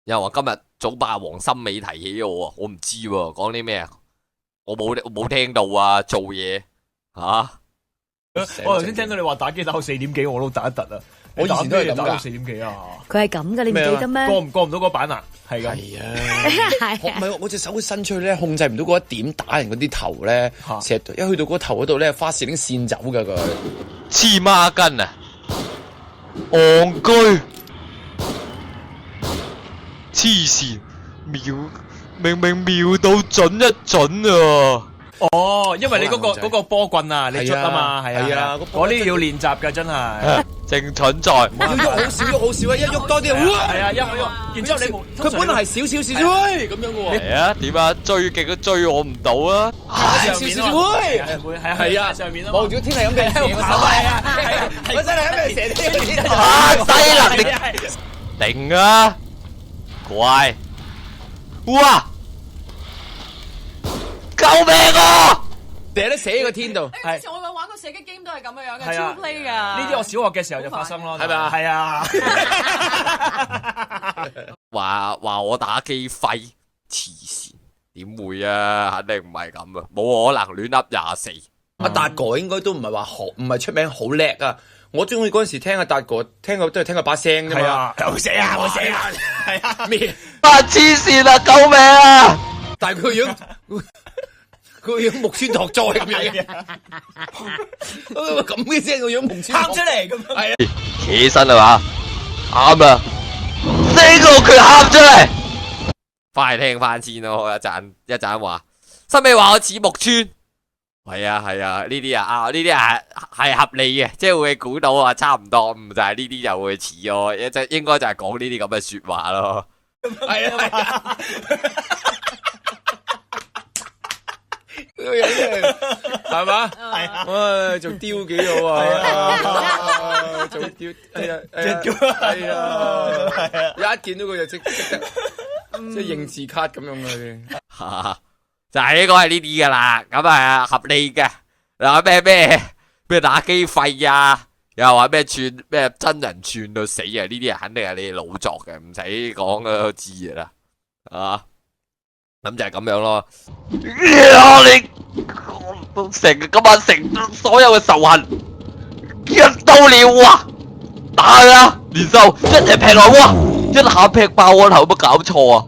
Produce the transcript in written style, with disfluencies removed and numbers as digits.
有人話今日早霸王森美提起我啊，我唔知喎，講啲咩啊？我冇聽到啊，做嘢吓。我頭先聽到你話打機打到4點幾，我都突一突啊！我以前都係咁㗎打到4點幾啊！佢係咁噶，你唔記得咩？過唔到嗰版啊？係㗎。係啊，唔係我隻手會伸出去咧，控制唔到嗰一點打人嗰啲頭咧，成日一去到嗰個頭嗰度咧，花士拎線走㗎佢。黐孖筋啊！戇居，黐線，明明瞄到準一準啊！哦，因為你嗰個波棍啊，你捽啊嘛，係啊，嗰啲要練習㗎，真係。正蠢在，要喐好少，喐好少啊！一喐多啲，係啊，一喐，然之後你佢本來係少，喂咁樣嘅喎。係啊，點啊？追極都追我唔到啊！少，喂，係啊，上面啊，望住個天係咁俾人射個手啊！我真係咁俾人射天啊！低能力，定啊！乖，哇！救命啊！射得死喺個天度。之前我有玩過射擊 game 都係咁樣嘅，係啊超 play 噶。呢啲我小學嘅時候就發生咯，係咪啊？係啊。話我打機廢，黐線，點會啊？肯定唔係咁啊，冇可能亂噏24。阿達哥應該都唔係話好，唔係出名好叻啊！我中意嗰陣時聽阿達哥，都係聽佢把聲啫嘛。係啊，好死啊，好死啊！係啊，咩？黐線啊！救命啊！但係佢個樣，佢個樣木村拓哉咁樣嘅，咁嘅聲個樣木村。喊出嚟咁樣。係啊，企起身啦嘛，啱啦，呢個拳喊出嚟，翻嚟聽翻先咯。一陣話，新美話我似木村，係啊，呢啲呢啲係合理嘅，即係會估到啊，差唔多，就係呢啲就會似咯，應該就係講呢啲咁嘅說話咯。係啊。個樣嘅係嘛？係啊！唉，做雕幾好啊！做雕，係啊！一見到佢就即得，即係認字卡咁樣嘅。就係呢個係呢啲噶啦，咁啊合理嘅。嗱咩打機廢啊，又話咩真人串到死啊？呢啲肯定係你哋老作嘅，唔使講都知㗎啦，啊！咁就係咁樣咯。你成今晚成所有嘅仇恨一到了啊！打佢啊！連秀一嘢劈落，哇！一下劈爆我頭，有冇搞錯啊？